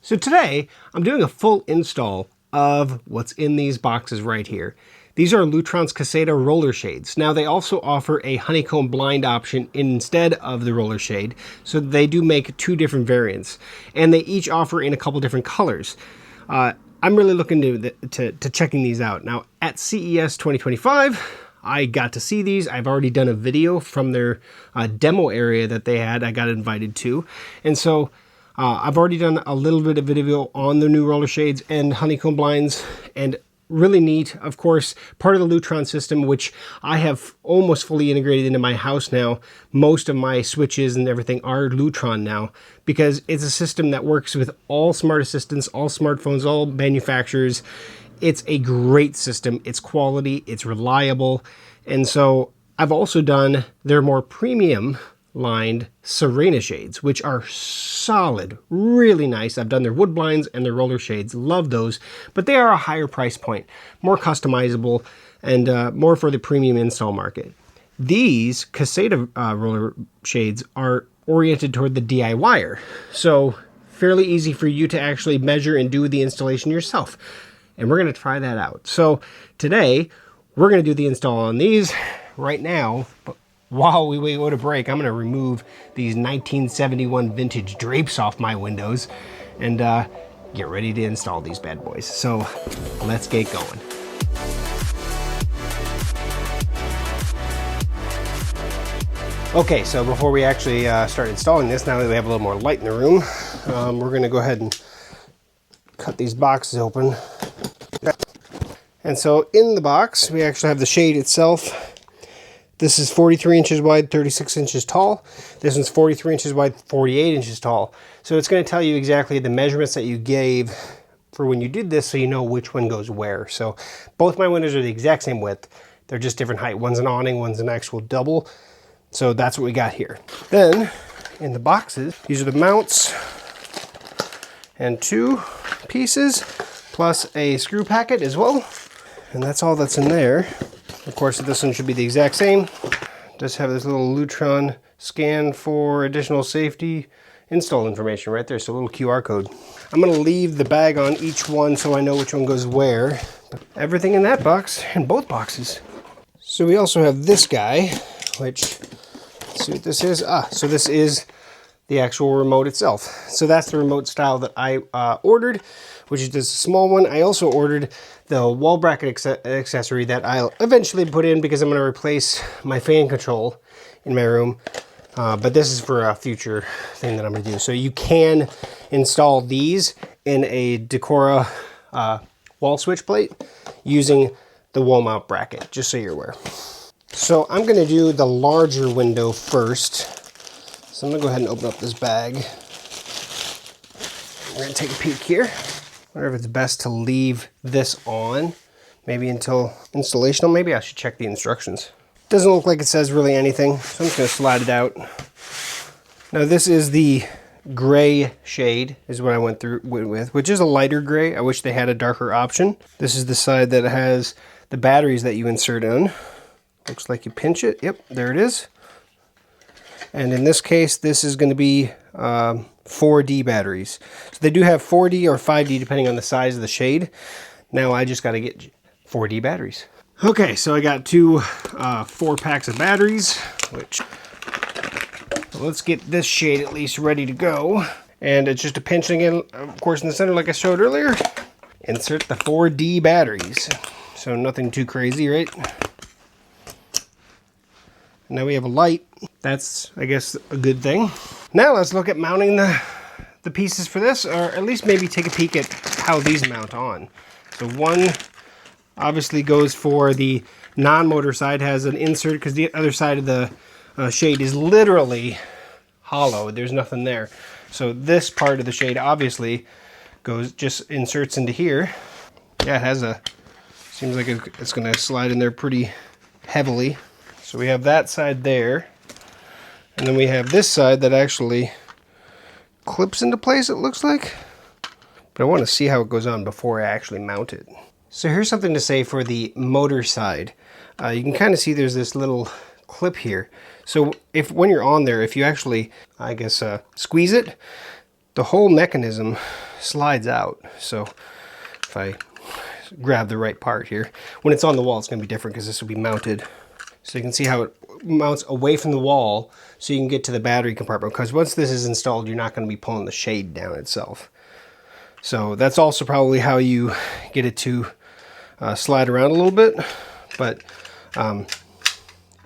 So today, I'm doing a full install of what's in these boxes right here. These are Lutron Caseta roller shades. Now, they also offer a honeycomb blind option instead of the roller shade, so they do make two different variants, and they each offer in a couple different colors. I'm really looking to checking these out. Now, at CES 2025, I got to see these. I've already done a video from their demo area that they had. I got invited to, and so I've already done a little bit of video on the new roller shades and honeycomb blinds, and really neat. Of course, part of the Lutron system, which I have almost fully integrated into my house now. Most of my switches and everything are Lutron now, because it's a system that works with all smart assistants, all smartphones, all manufacturers. It's a great system. It's quality, it's reliable. And so I've also done their more premium lined Serena Shades, which are solid, really nice. I've done their wood blinds and their roller shades, love those, but they are a higher price point, more customizable, and more for the premium install market. These Caseta roller shades are oriented toward the DIYer, so fairly easy for you to actually measure and do the installation yourself. And we're going to try that out. So today, we're going to do the install on these right now, but while we wait a break, I'm going to remove these 1971 vintage drapes off my windows and get ready to install these bad boys. So let's get going. Okay, so before we actually start installing this, now that we have a little more light in the room, we're going to go ahead and cut these boxes open. And so in the box, we actually have the shade itself. This is 43 inches wide, 36 inches tall. This one's 43 inches wide, 48 inches tall. So it's going to tell you exactly the measurements that you gave for when you did this, so you know which one goes where. So both my windows are the exact same width. They're just different height. One's an awning, one's an actual double. So that's what we got here. Then in the boxes, these are the mounts and two pieces plus a screw packet as well. And that's all that's in there. Of course, this one should be the exact same. Just have this little Lutron scan for additional safety install information right there. So a little QR code. I'm going to leave the bag on each one so I know which one goes where. But everything in that box, in both boxes. So we also have this guy, which, let's see what this is. So this is the actual remote itself. So that's the remote style that I ordered, which is just a small one. I also ordered the wall bracket accessory that I'll eventually put in because I'm going to replace my fan control in my room. But this is for a future thing that I'm going to do. So you can install these in a Decora wall switch plate using the wall mount bracket, just so you're aware. So I'm going to do the larger window first. So I'm going to go ahead and open up this bag. We're going to take a peek here. I wonder if it's best to leave this on, maybe until installation. Maybe I should check the instructions. Doesn't look like it says really anything, so I'm just going to slide it out. Now this is the gray shade, is what I went with, which is a lighter gray. I wish they had a darker option. This is the side that has the batteries that you insert in. Looks like you pinch it. Yep, there it is. And in this case, this is going to be 4D batteries. So they do have 4D or 5D depending on the size of the shade. Now I just got to get 4D batteries. Okay, so I got 4 packs of batteries, which, let's get this shade at least ready to go. And it's just a pinch again, of course, in the center like I showed earlier. Insert the 4D batteries. So nothing too crazy, right? Now we have a light. That's, I guess, a good thing. Now let's look at mounting the pieces for this, or at least maybe take a peek at how these mount on. So one obviously goes for the non-motor side, has an insert, because the other side of the shade is literally hollow. There's nothing there. So this part of the shade obviously just inserts into here. Yeah, it has seems like it's going to slide in there pretty heavily. So we have that side there, and then we have this side that actually clips into place, it looks like. But I want to see how it goes on before I actually mount it. So here's something to say for the motor side. You can kind of see there's this little clip here. So when you're on there, if you actually, I guess, squeeze it, the whole mechanism slides out. So if I grab the right part here, when it's on the wall, it's going to be different because this will be mounted. So you can see how it mounts away from the wall so you can get to the battery compartment, because once this is installed, you're not going to be pulling the shade down itself. So that's also probably how you get it to slide around a little bit, but it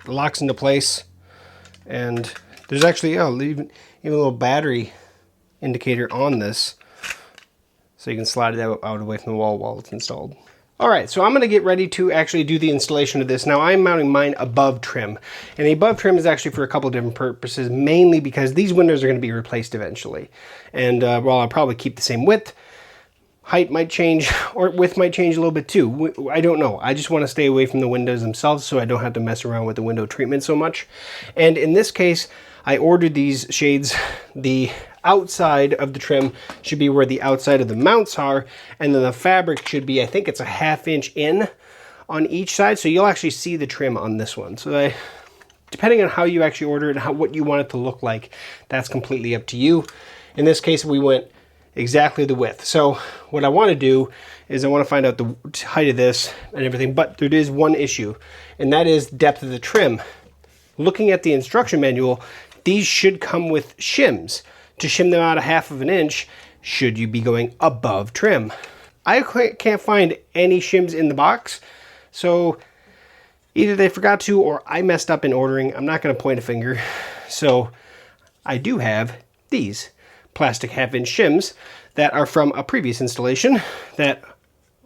locks into place. And there's actually even a little battery indicator on this, so you can slide it out away from the wall while it's installed. All right, so I'm going to get ready to actually do the installation of this. Now I'm mounting mine above trim, and the above trim is actually for a couple of different purposes, mainly because these windows are going to be replaced eventually. And while I'll probably keep the same width, height might change, or width might change a little bit too. I don't know. I just want to stay away from the windows themselves so I don't have to mess around with the window treatment so much. And in this case, I ordered these shades. The outside of the trim should be where the outside of the mounts are, and then the fabric should be, I think it's a 1/2 inch in on each side, so you'll actually see the trim on this one. So depending on how you actually order it and what you want it to look like, that's completely up to you. In this case, we went exactly the width. So what I want to do is I want to find out the height of this and everything, but there is one issue, and that is depth of the trim. Looking at the instruction manual, these should come with shims. To shim them out a 1/2 inch, should you be going above trim. I can't find any shims in the box, so either they forgot to or I messed up in ordering. I'm not going to point a finger. So I do have these plastic 1/2 inch shims that are from a previous installation that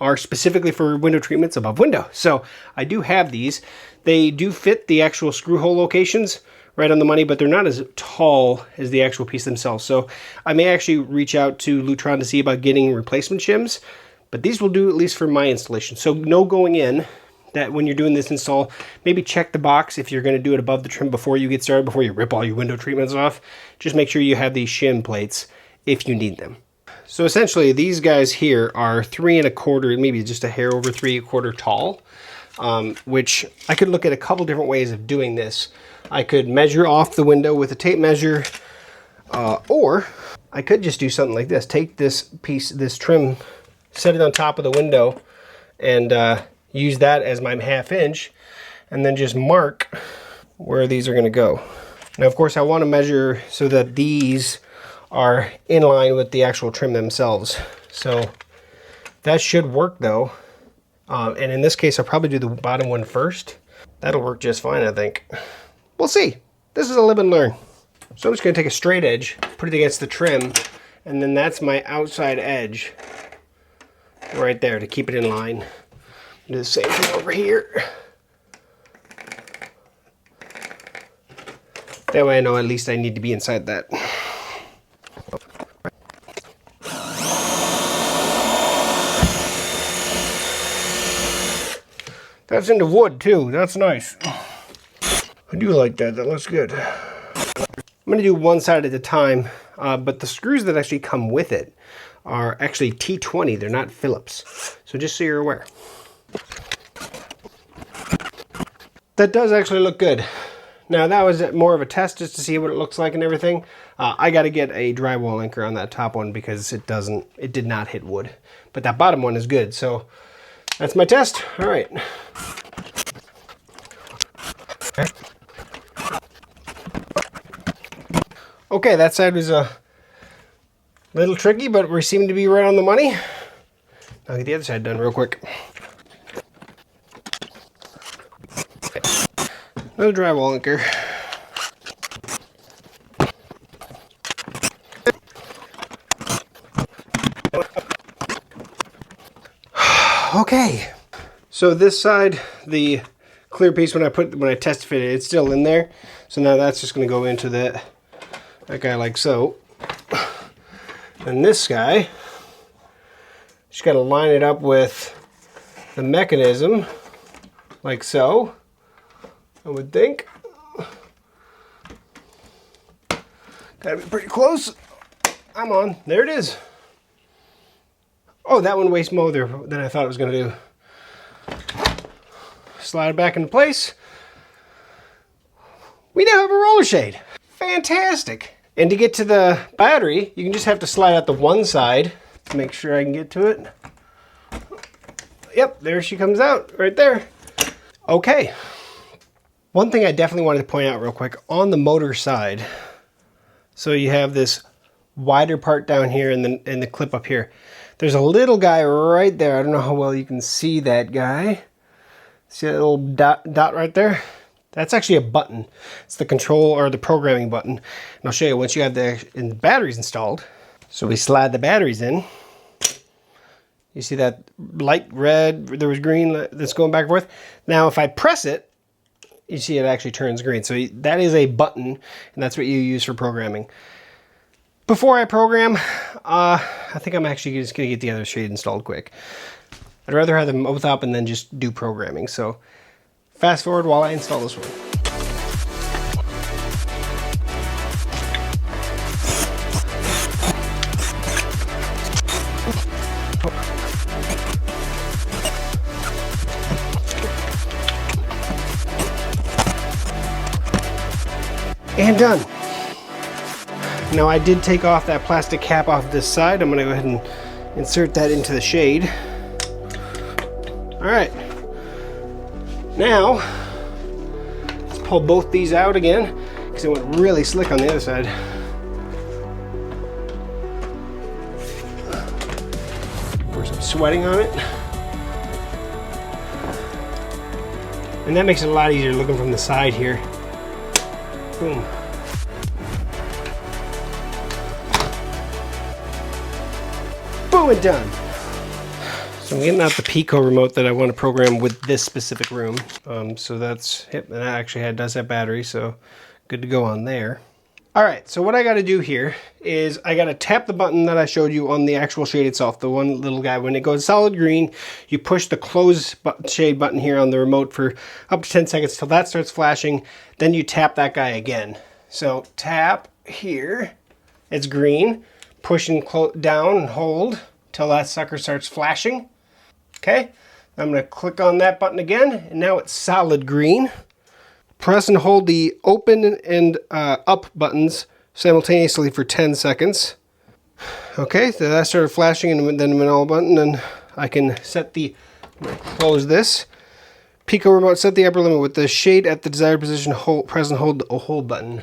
are specifically for window treatments above window. So I do have these. They do fit the actual screw hole locations right on the money, but they're not as tall as the actual piece themselves. So I may actually reach out to Lutron to see about getting replacement shims, but these will do at least for my installation. So know going in that when you're doing this install, maybe check the box if you're going to do it above the trim before you get started, before you rip all your window treatments off. Just make sure you have these shim plates if you need them. So essentially these guys here are 3 1/4, maybe just a hair over 3 1/4 tall, which I could look at a couple different ways of doing this. I could measure off the window with a tape measure, or I could just do something like this. Take this piece, this trim, set it on top of the window, and use that as my 1/2 inch, and then just mark where these are going to go. Now, of course, I want to measure so that these are in line with the actual trim themselves. So that should work, though. And in this case, I'll probably do the bottom one first. That'll work just fine, I think. We'll see. This is a live and learn. So I'm just going to take a straight edge, put it against the trim, and then that's my outside edge right there to keep it in line. Do the same thing over here. That way I know at least I need to be inside that. That's into wood too. That's nice. I do like that. That looks good. I'm going to do one side at a time, but the screws that actually come with it are actually T20. They're not Phillips. So just so you're aware. That does actually look good. Now that was more of a test just to see what it looks like and everything. I got to get a drywall anchor on that top one because it did not hit wood. But that bottom one is good. So that's my test. All right. Okay, that side was a little tricky, but we seem to be right on the money. I'll get the other side done real quick. Another drywall anchor. Okay, so this side, the clear piece, when I test fit it, it's still in there. So now that's just going to go into that guy like so. And this guy, just got to line it up with the mechanism like so, I would think. Gotta be pretty close. I'm on. There it is. Oh, that one way smoother than I thought it was going to do. Slide it back into place. We now have a roller shade. Fantastic. And to get to the battery, you can just have to slide out the one side Make sure I can get to it. Yep, there she comes out right there. Okay. One thing I definitely wanted to point out real quick on the motor side. So you have this wider part down here and the clip up here. There's a little guy right there. I don't know how well you can see that guy. See that little dot right there? That's actually a button. It's the control or the programming button. And I'll show you once you have the batteries installed. So we slide the batteries in. You see that light red, there was green that's going back and forth. Now if I press it, you see it actually turns green. So that is a button, and that's what you use for programming. Before I program, I think I'm actually just going to get the other shade installed quick. I'd rather have them both up and then just do programming. So fast forward while I install this one. And done. Now I did take off that plastic cap off this side. I'm going to go ahead and insert that into the shade. All right. Now, let's pull both these out again because it went really slick on the other side. Pour some sweating on it. And that makes it a lot easier looking from the side here. Boom. Boom and done. So I'm getting out the Pico remote that I want to program with this specific room. So that's, yep, and that actually does have battery, so good to go on there. All right, so what I got to do here is I got to tap the button that I showed you on the actual shade itself, the one little guy. When it goes solid green, you push the close shade button here on the remote for up to 10 seconds till that starts flashing. Then you tap that guy again. So tap here, it's green. Push and down and hold till that sucker starts flashing. Okay, I'm going to click on that button again, and now it's solid green. Press and hold the open and up buttons simultaneously for 10 seconds. Okay, so that started flashing, and then an all button, and I can set the, I'm going to close this. Pico remote, set the upper limit with the shade at the desired position, press and hold the hold button.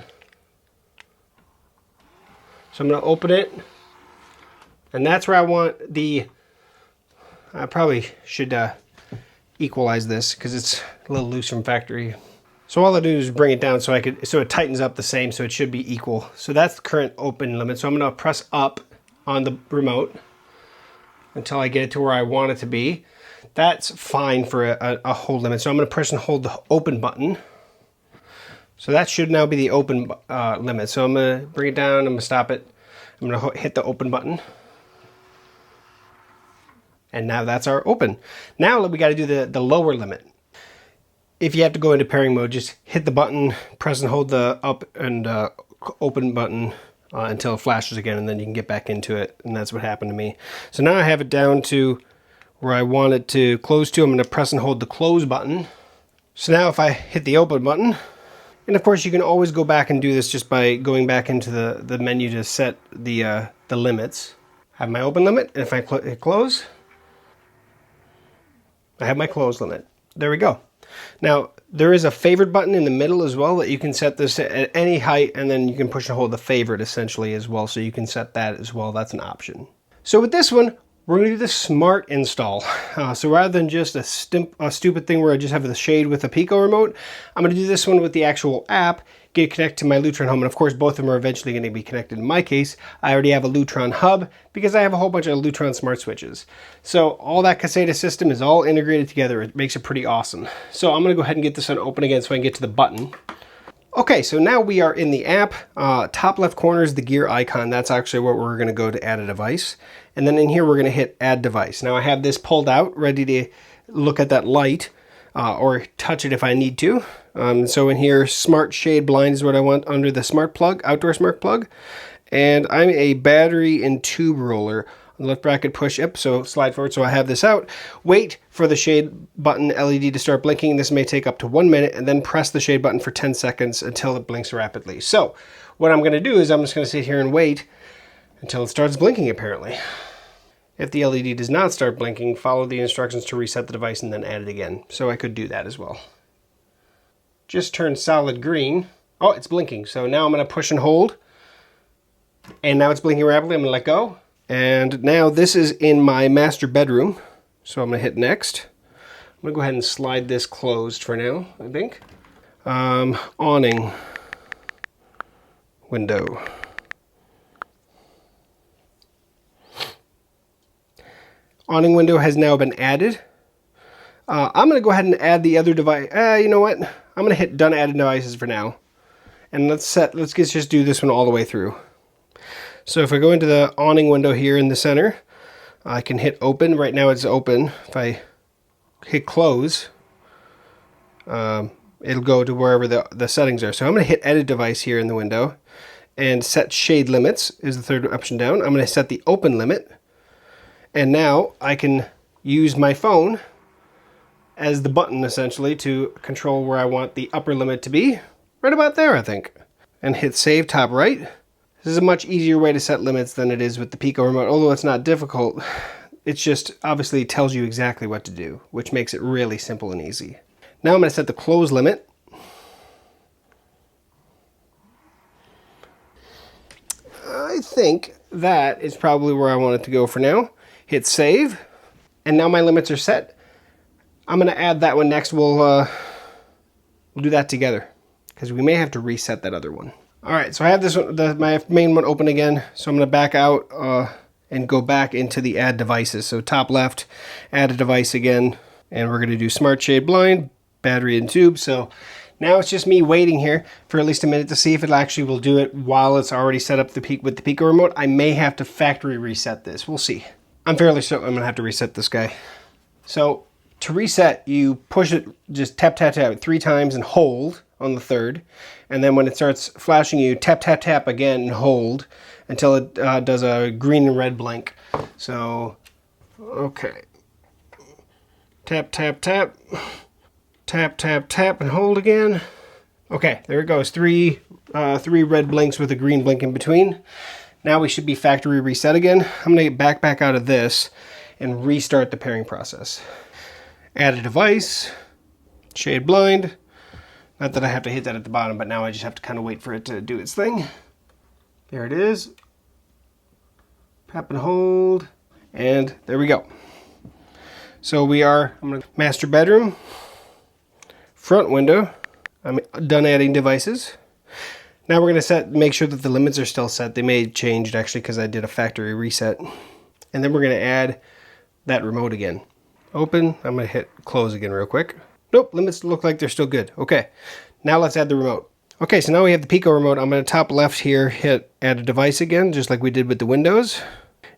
So I'm going to open it, and that's where I want the, I probably should equalize this because it's a little loose from factory. So all I do is bring it down so it tightens up the same, so it should be equal. So that's the current open limit. So I'm going to press up on the remote until I get it to where I want it to be. That's fine for a hold limit. So I'm going to press and hold the open button. So that should now be the open limit. So I'm going to bring it down, I'm going to stop it. I'm going to hit the open button. And now that's our open. Now we got to do the lower limit. If you have to go into pairing mode, just hit the button, press and hold the up and open button until it flashes again, and then you can get back into it. And that's what happened to me. So now I have it down to where I want it to close to. I'm going to press and hold the close button. So now if I hit the open button, and of course you can always go back and do this just by going back into the menu to set the limits. I have my open limit, and if I hit close, I have my close limit. There we go. Now, there is a favorite button in the middle as well that you can set this at any height, and then you can push and hold the favorite essentially as well, so you can set that as well. That's an option. So with this one, we're going to do the smart install. So rather than just a stupid thing where I just have the shade with a Pico remote, I'm going to do this one with the actual app, get it connected to my Lutron home, and of course both of them are eventually going to be connected. In my case, I already have a Lutron hub because I have a whole bunch of Lutron smart switches. So all that Caseta system is all integrated together. It makes it pretty awesome. So I'm going to go ahead and get this one open again so I can get to the button. Okay, so now we are in the app. Top left corner is the gear icon. That's actually where we're going to go to add a device. And then in here, we're going to hit add device. Now I have this pulled out, ready to look at that light or touch it if I need to. So in here, smart shade blind is what I want under the smart plug, outdoor smart plug. And I'm a battery and tube roller. On the left bracket push up, so slide forward. So I have this out. Wait for the shade button LED to start blinking. This may take up to 1 minute, and then press the shade button for 10 seconds until it blinks rapidly. So what I'm going to do is I'm just going to sit here and wait until it starts blinking apparently. If the LED does not start blinking, follow the instructions to reset the device and then add it again. So I could do that as well. Just turned solid green. Oh, it's blinking. So now I'm going to push and hold. And now it's blinking rapidly. I'm going to let go. And now this is in my master bedroom. So I'm going to hit next. I'm going to go ahead and slide this closed for now, I think. Awning. Window. Awning window has now been added. I'm going to go ahead and add the other device. You know what? I'm going to hit done added devices for now. And let's just do this one all the way through. So if I go into the awning window here in the center, I can hit open. Right now it's open. If I hit close, it'll go to wherever the settings are. So I'm going to hit edit device here in the window and set shade limits is the third option down. I'm going to set the open limit. And now I can use my phone as the button essentially to control where I want the upper limit to be. Right about there, I think. And hit save top right. This is a much easier way to set limits than it is with the Pico remote, although it's not difficult. It just obviously tells you exactly what to do, which makes it really simple and easy. Now I'm going to set the close limit. I think that is probably where I want it to go for now. Hit save. And now my limits are set. I'm going to add that one next. We'll do that together because we may have to reset that other one. All right, so I have this one, my main one open again. So I'm going to back out and go back into the add devices. So top left, add a device again. And we're going to do smart shade blind, battery and tube. So now it's just me waiting here for at least a minute to see if it actually will do it while it's already set up with the Pico remote. I may have to factory reset this. We'll see. I'm fairly certain I'm going to have to reset this guy. So to reset, you push it, just tap, tap, tap 3 times and hold on the third. And then when it starts flashing, you tap, tap, tap again and hold until it does a green and red blink. So, okay. Tap, tap, tap. Tap, tap, tap, and hold again. Okay, there it goes. 3 red blinks with a green blink in between. Now we should be factory reset again. I'm going to get back out of this and restart the pairing process. Add a device, shade blind. Not that I have to hit that at the bottom, but now I just have to kind of wait for it to do its thing. There it is. Tap and hold, and there we go. So I'm going to master bedroom, front window. I'm done adding devices. Now we're going to make sure that the limits are still set. They may have changed actually because I did a factory reset. And then we're going to add that remote again. Open. I'm going to hit close again real quick. Nope, limits look like they're still good. Okay, now let's add the remote. Okay, so now we have the Pico remote. I'm going to top left here, hit add a device again, just like we did with the Windows.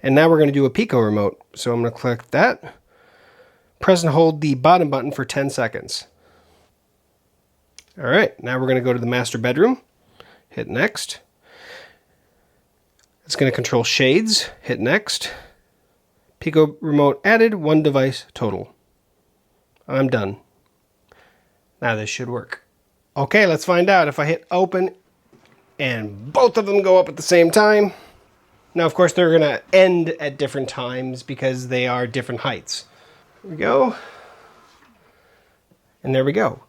And now we're going to do a Pico remote. So I'm going to click that. Press and hold the bottom button for 10 seconds. All right, now we're going to go to the master bedroom. Hit next. It's going to control shades. Hit next. Pico remote added, 1 device total. I'm done. Now this should work. Okay, let's find out. If I hit open and both of them go up at the same time. Now, of course, they're going to end at different times because they are different heights. There we go. And there we go.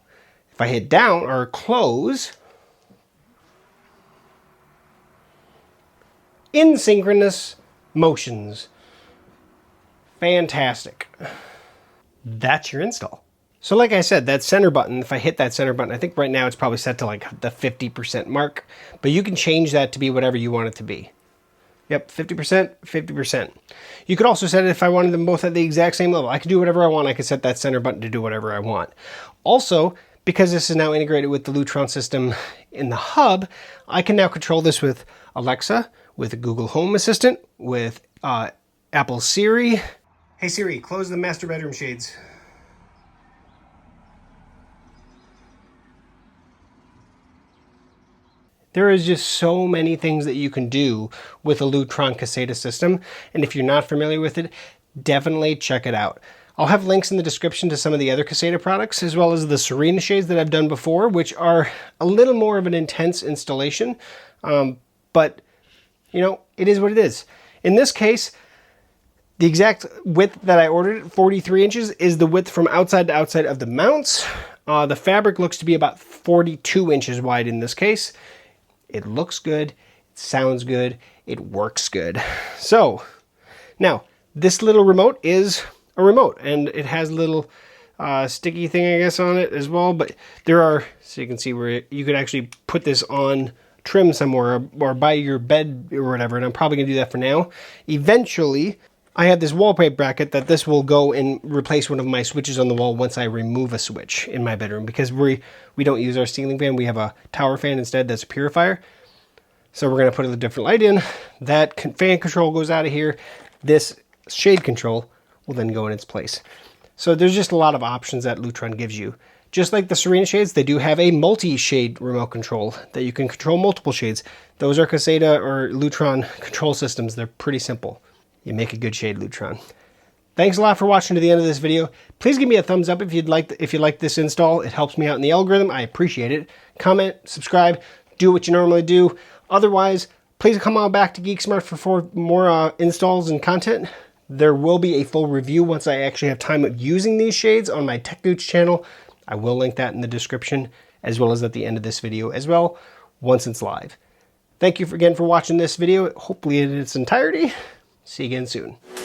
If I hit down or close, asynchronous motions. Fantastic. That's your install. So like I said, that center button, if I hit that center button, I think right now it's probably set to like the 50% mark, but you can change that to be whatever you want it to be. Yep, 50%, 50%. You could also set it if I wanted them both at the exact same level. I could do whatever I want. I could set that center button to do whatever I want. Also, because this is now integrated with the Lutron system in the hub, I can now control this with Alexa, with Google Home Assistant, with Apple Siri. Hey Siri, close the master bedroom shades. There is just so many things that you can do with a Lutron Caseta system, and if you're not familiar with it, definitely check it out. I'll have links in the description to some of the other Caseta products, as well as the Serena Shades that I've done before, which are a little more of an intense installation, but you know, it is what it is. In this case, The exact width that I ordered, 43 inches, is the width from outside to outside of the mounts. The fabric looks to be about 42 inches wide in this case. It looks good, it sounds good, it works good. So, now, this little remote is a remote, and it has a little sticky thing, I guess, on it as well, but there are, so you can see where you could actually put this on trim somewhere or by your bed or whatever, and I'm probably going to do that for now. Eventually, I have this wallpaper bracket that this will go and replace one of my switches on the wall once I remove a switch in my bedroom, because we don't use our ceiling fan. We have a tower fan instead that's a purifier. So we're going to put a different light in. That fan control goes out of here. This shade control will then go in its place. So there's just a lot of options that Lutron gives you. Just like the Serena Shades, they do have a multi-shade remote control that you can control multiple shades. Those are Caseta or Lutron control systems. They're pretty simple. You make a good shade, Lutron. Thanks a lot for watching to the end of this video. Please give me a thumbs up if you like this install. It helps me out in the algorithm. I appreciate it. Comment, subscribe, do what you normally do. Otherwise, please come on back to GeekSmart for more installs and content. There will be a full review once I actually have time of using these shades on my Tech Gooch channel. I will link that in the description as well as at the end of this video as well once it's live. Thank you again for watching this video, hopefully in its entirety. See you again soon.